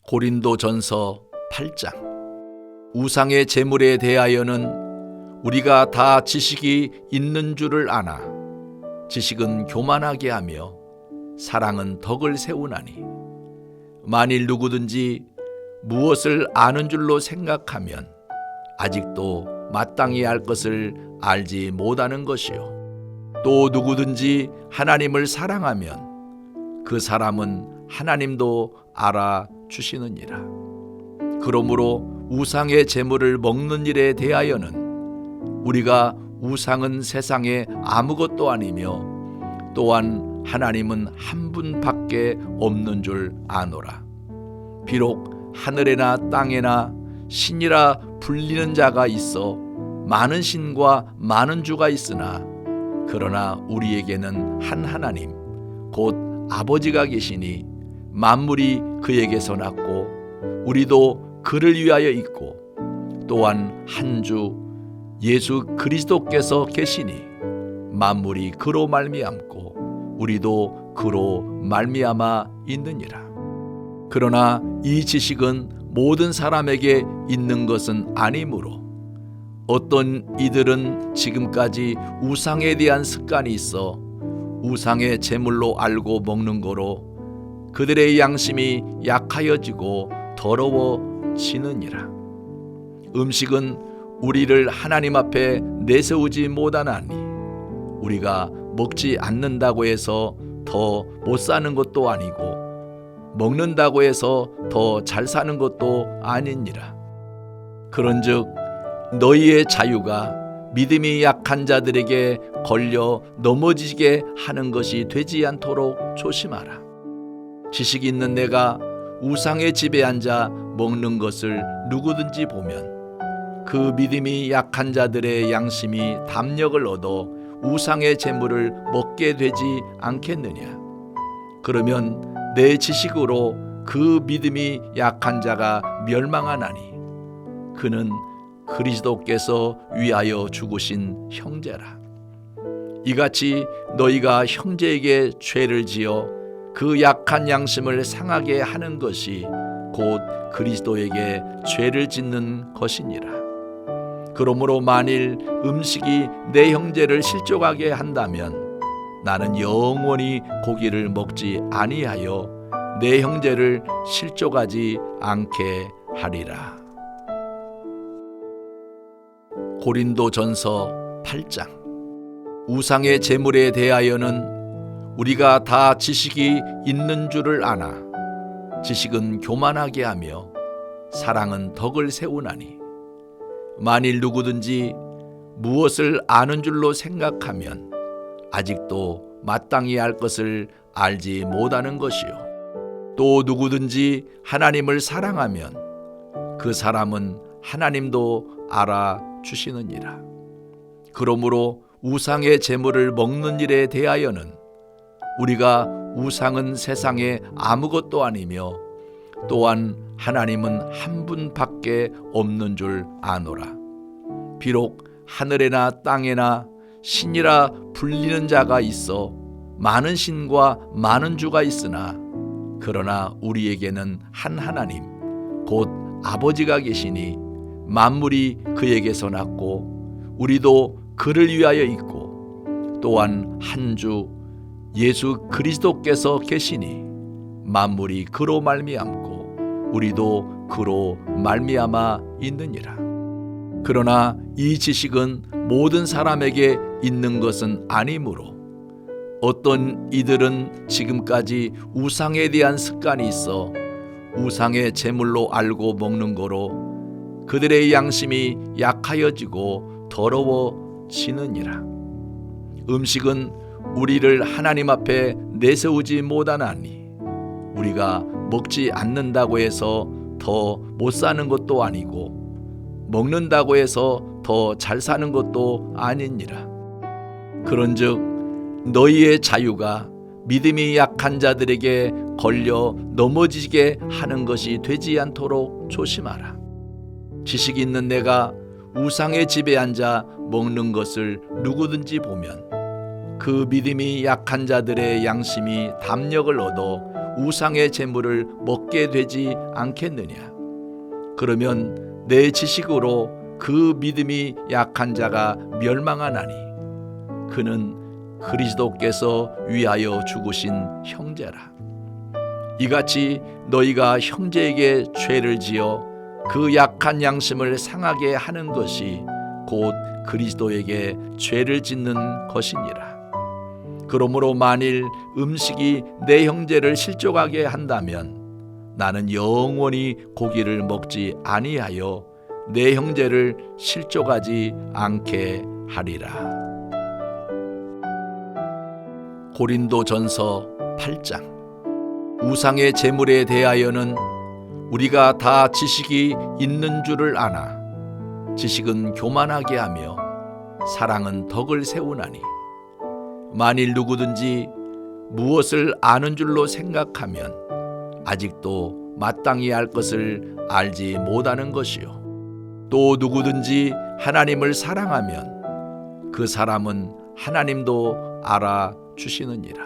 고린도전서 8장. 우상의 제물에 대하여는 우리가 다 지식이 있는 줄을 아나 지식은 교만하게 하며 사랑은 덕을 세우나니, 만일 누구든지 무엇을 아는 줄로 생각하면 아직도 마땅히 알 것을 알지 못하는 것이요, 또 누구든지 하나님을 사랑하면 그 사람은 하나님도 알아주시느니라. 그러므로 우상의 제물을 먹는 일에 대하여는 우리가 우상은 세상에 아무것도 아니며 또한 하나님은 한 분밖에 없는 줄 아노라. 비록 하늘에나 땅에나 신이라 불리는 자가 있어 많은 신과 많은 주가 있으나, 그러나 우리에게는 한 하나님 곧 아버지가 계시니 만물이 그에게서 났고 우리도 그를 위하여 있고, 또한 한 주 예수 그리스도께서 계시니 만물이 그로 말미암고 우리도 그로 말미암아 있느니라. 그러나 이 지식은 모든 사람에게 있는 것은 아니므로 어떤 이들은 지금까지 우상에 대한 습관이 있어 우상의 제물로 알고 먹는 거로 그들의 양심이 약하여지고 더러워지느니라. 음식은 우리를 하나님 앞에 내세우지 못하나니, 우리가 먹지 않는다고 해서 더 못 사는 것도 아니고 먹는다고 해서 더 잘 사는 것도 아니니라. 그런즉 너희의 자유가 믿음이 약한 자들에게 걸려 넘어지게 하는 것이 되지 않도록 조심하라. 지식이 있는 내가 우상의 집에 앉아 먹는 것을 누구든지 보면 그 믿음이 약한 자들의 양심이 담력을 얻어 우상의 제물을 먹게 되지 않겠느냐. 그러면 내 지식으로 그 믿음이 약한 자가 멸망하나니, 그는 그리스도께서 위하여 죽으신 형제라. 이같이 너희가 형제에게 죄를 지어 그 약한 양심을 상하게 하는 것이 곧 그리스도에게 죄를 짓는 것이니라. 그러므로 만일 음식이 내 형제를 실족하게 한다면 나는 영원히 고기를 먹지 아니하여 내 형제를 실족하지 않게 하리라. 고린도전서 8장. 우상의 제물에 대하여는 우리가 다 지식이 있는 줄을 아나 지식은 교만하게 하며 사랑은 덕을 세우나니, 만일 누구든지 무엇을 아는 줄로 생각하면 아직도 마땅히 알 것을 알지 못하는 것이요, 또 누구든지 하나님을 사랑하면 그 사람은 하나님도 알아주시느니라. 그러므로 우상의 제물을 먹는 일에 대하여는 우리가 우상은 세상에 아무것도 아니며 또한 하나님은 한 분밖에 없는 줄 아노라. 비록 하늘에나 땅에나 신이라 불리는 자가 있어 많은 신과 많은 주가 있으나, 그러나 우리에게는 한 하나님 곧 아버지가 계시니 만물이 그에게서 났고 우리도 그를 위하여 있고, 또한 한 주 예수 그리스도께서 계시니 만물이 그로 말미암고 우리도 그로 말미암아 있느니라. 그러나 이 지식은 모든 사람에게 있는 것은 아니므로 어떤 이들은 지금까지 우상에 대한 습관이 있어 우상의 제물로 알고 먹는 거로 그들의 양심이 약하여지고 더러워지느니라. 음식은 우리를 하나님 앞에 내세우지 못하나니, 우리가 먹지 않는다고 해서 더 못 사는 것도 아니고 먹는다고 해서 더 잘 사는 것도 아니니라. 그런즉 너희의 자유가 믿음이 약한 자들에게 걸려 넘어지게 하는 것이 되지 않도록 조심하라. 지식이 있는 내가 우상의 집에 앉아 먹는 것을 누구든지 보면 그 믿음이 약한 자들의 양심이 담력을 얻어 우상의 재물을 먹게 되지 않겠느냐? 그러면 내 지식으로 그 믿음이 약한 자가 멸망하나니 그는 그리스도께서 위하여 죽으신 형제라. 이같이 너희가 형제에게 죄를 지어 그 약한 양심을 상하게 하는 것이 곧 그리스도에게 죄를 짓는 것이니라. 그러므로 만일 음식이 내 형제를 실족하게 한다면 나는 영원히 고기를 먹지 아니하여 내 형제를 실족하지 않게 하리라. 고린도전서 8장. 우상의 재물에 대하여는 우리가 다 지식이 있는 줄을 아나 지식은 교만하게 하며 사랑은 덕을 세우나니 만일 누구든지 무엇을 아는 줄로 생각하면 아직도 마땅히 알 것을 알지 못하는 것이요 또 누구든지 하나님을 사랑하면 그 사람은 하나님도 알아주시느니라.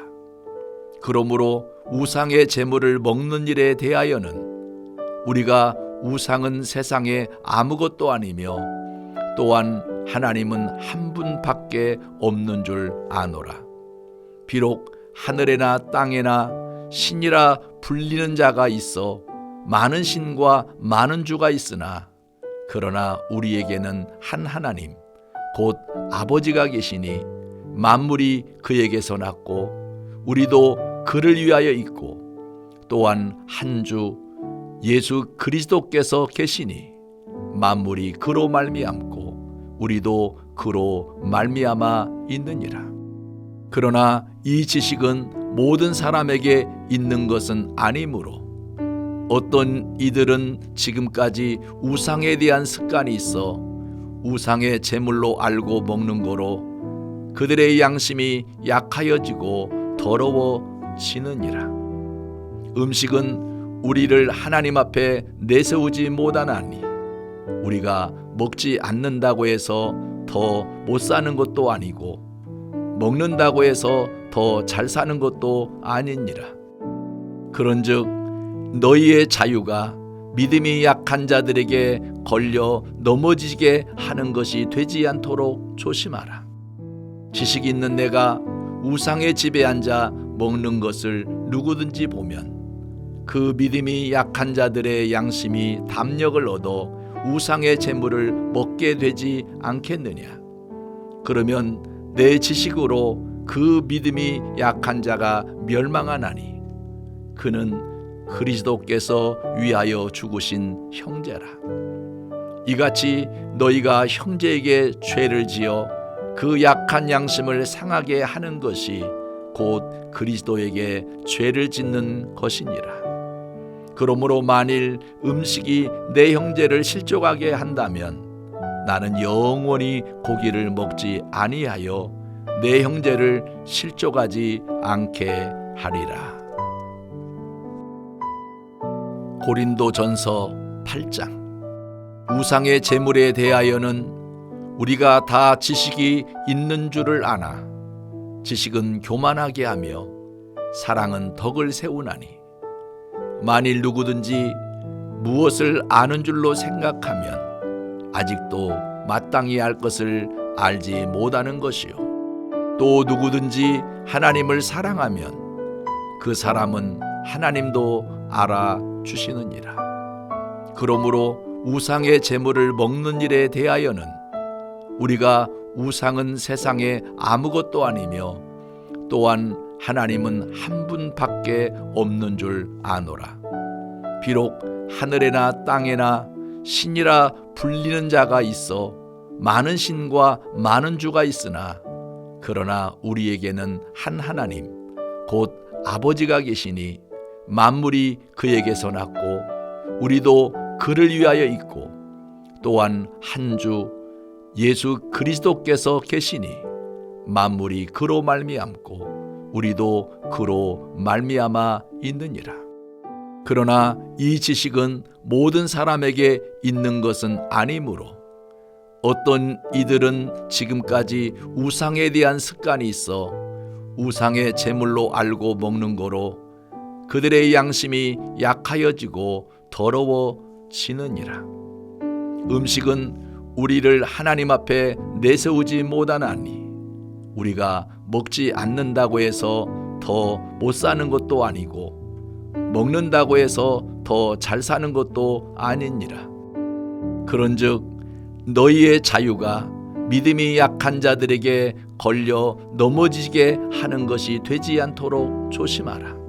그러므로 우상의 재물을 먹는 일에 대하여는 우리가 우상은 세상에 아무것도 아니며 또한 하나님은 한 분밖에 없는 줄 아노라. 비록 하늘에나 땅에나 신이라 불리는 자가 있어 많은 신과 많은 주가 있으나 그러나 우리에게는 한 하나님 곧 아버지가 계시니 만물이 그에게서 났고 우리도 그를 위하여 있고 또한 한 주 예수 그리스도께서 계시니 만물이 그로 말미암고 우리도 그로 말미암아 있느니라. 그러나 이 지식은 모든 사람에게 있는 것은 아니므로 어떤 이들은 지금까지 우상에 대한 습관이 있어 우상의 제물로 알고 먹는 거로 그들의 양심이 약하여지고 더러워지느니라. 음식은 우리를 하나님 앞에 내세우지 못하나니 우리가 먹지 않는다고 해서 더 못 사는 것도 아니고 먹는다고 해서 더 잘 사는 것도 아니니라. 그런즉 너희의 자유가 믿음이 약한 자들에게 걸려 넘어지게 하는 것이 되지 않도록 조심하라. 지식이 있는 내가 우상의 집에 앉아 먹는 것을 누구든지 보면 그 믿음이 약한 자들의 양심이 담력을 얻어 우상의 재물을 먹게 되지 않겠느냐? 그러면 내 지식으로 그 믿음이 약한 자가 멸망하나니 그는 그리스도께서 위하여 죽으신 형제라. 이같이 너희가 형제에게 죄를 지어 그 약한 양심을 상하게 하는 것이 곧 그리스도에게 죄를 짓는 것이니라. 그러므로 만일 음식이 내 형제를 실족하게 한다면 나는 영원히 고기를 먹지 아니하여 내 형제를 실족하지 않게 하리라. 고린도전서 8장. 우상의 재물에 대하여는 우리가 다 지식이 있는 줄을 아나 지식은 교만하게 하며 사랑은 덕을 세우나니 만일 누구든지 무엇을 아는 줄로 생각하면 아직도 마땅히 알 것을 알지 못하는 것이요 또 누구든지 하나님을 사랑하면 그 사람은 하나님도 알아주시느니라. 그러므로 우상의 재물을 먹는 일에 대하여는 우리가 우상은 세상에 아무것도 아니며 또한 하나님은 한 분밖에 없는 줄 아노라. 비록 하늘에나 땅에나 신이라 불리는 자가 있어 많은 신과 많은 주가 있으나 그러나 우리에게는 한 하나님 곧 아버지가 계시니 만물이 그에게서 났고 우리도 그를 위하여 있고 또한 한 주 예수 그리스도께서 계시니 만물이 그로 말미암고 우리도 그로 말미암아 있느니라. 그러나 이 지식은 모든 사람에게 있는 것은 아니므로 어떤 이들은 지금까지 우상에 대한 습관이 있어 우상의 제물로 알고 먹는 거로 그들의 양심이 약하여지고 더러워지느니라. 음식은 우리를 하나님 앞에 내세우지 못하나니 우리가 먹지 않는다고 해서 더 못 사는 것도 아니고 먹는다고 해서 더 잘 사는 것도 아니니라. 그런즉 너희의 자유가 믿음이 약한 자들에게 걸려 넘어지게 하는 것이 되지 않도록 조심하라.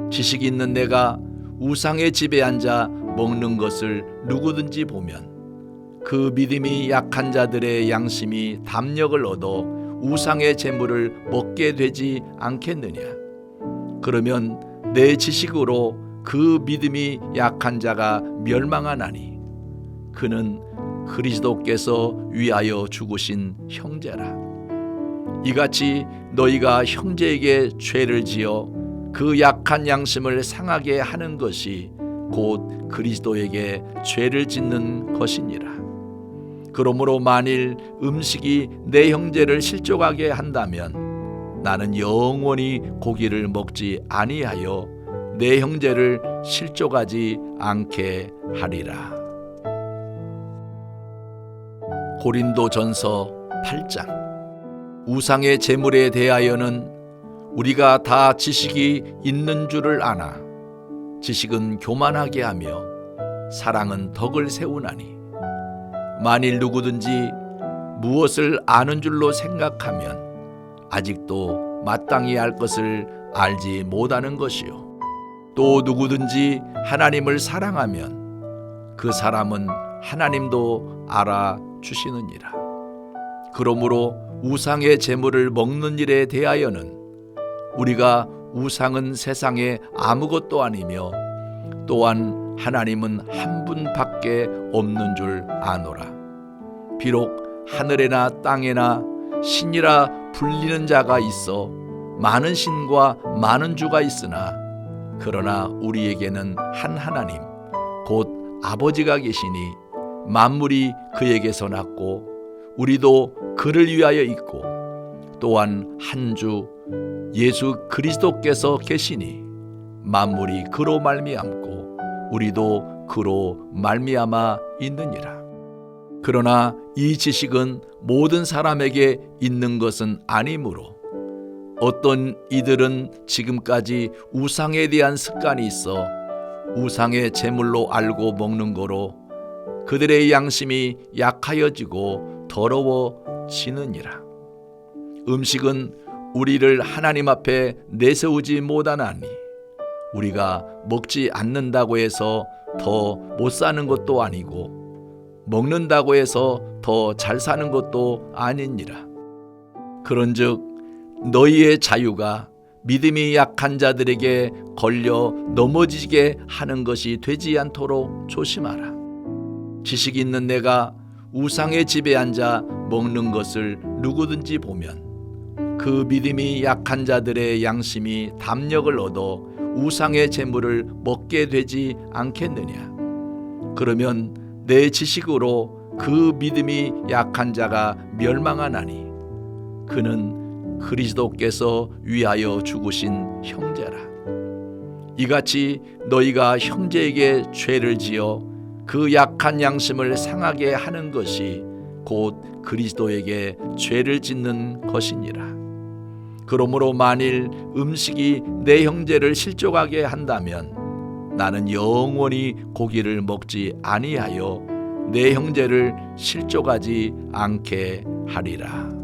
지식 있는 내가 우상의 집에 앉아 먹는 것을 누구든지 보면 그 믿음이 약한 자들의 양심이 담력을 얻어 우상의 재물을 먹게 되지 않겠느냐. 그러면 내 지식으로 그 믿음이 약한 자가 멸망하나니 그는 그리스도께서 위하여 죽으신 형제라. 이같이 너희가 형제에게 죄를 지어 그 약한 양심을 상하게 하는 것이 곧 그리스도에게 죄를 짓는 것이니라. 그러므로 만일 음식이 내 형제를 실족하게 한다면 나는 영원히 고기를 먹지 아니하여 내 형제를 실족하지 않게 하리라. 고린도전서 8장. 우상의 재물에 대하여는 우리가 다 지식이 있는 줄을 아나 지식은 교만하게 하며 사랑은 덕을 세우나니 만일 누구든지 무엇을 아는 줄로 생각하면 아직도 마땅히 알 것을 알지 못하는 것이요 또 누구든지 하나님을 사랑하면 그 사람은 하나님도 알아주시느니라. 그러므로 우상의 재물을 먹는 일에 대하여는 우리가 우상은 세상에 아무것도 아니며 또한 하나님은 한 분밖에 없는 줄 아노라. 비록 하늘에나 땅에나 신이라 불리는 자가 있어 많은 신과 많은 주가 있으나 그러나 우리에게는 한 하나님 곧 아버지가 계시니 만물이 그에게서 났고 우리도 그를 위하여 있고 또한 한 주 예수 그리스도께서 계시니 만물이 그로 말미암고 우리도 그로 말미암아 있느니라. 그러나 이 지식은 모든 사람에게 있는 것은 아니므로 어떤 이들은 지금까지 우상에 대한 습관이 있어 우상의 제물로 알고 먹는 거로 그들의 양심이 약하여지고 더러워지느니라. 음식은 우리를 하나님 앞에 내세우지 못하나니 우리가 먹지 않는다고 해서 더 못 사는 것도 아니고 먹는다고 해서 더 잘 사는 것도 아니니라. 그런즉 너희의 자유가 믿음이 약한 자들에게 걸려 넘어지게 하는 것이 되지 않도록 조심하라. 지식 있는 내가 우상의 집에 앉아 먹는 것을 누구든지 보면 그 믿음이 약한 자들의 양심이 담력을 얻어 우상의 재물을 먹게 되지 않겠느냐. 그러면 내 지식으로 그 믿음이 약한 자가 멸망하나니 그는 그리스도께서 위하여 죽으신 형제라. 이같이 너희가 형제에게 죄를 지어 그 약한 양심을 상하게 하는 것이 곧 그리스도에게 죄를 짓는 것이니라. 그러므로 만일 음식이 내 형제를 실족하게 한다면 나는 영원히 고기를 먹지 아니하여 내 형제를 실족하지 않게 하리라.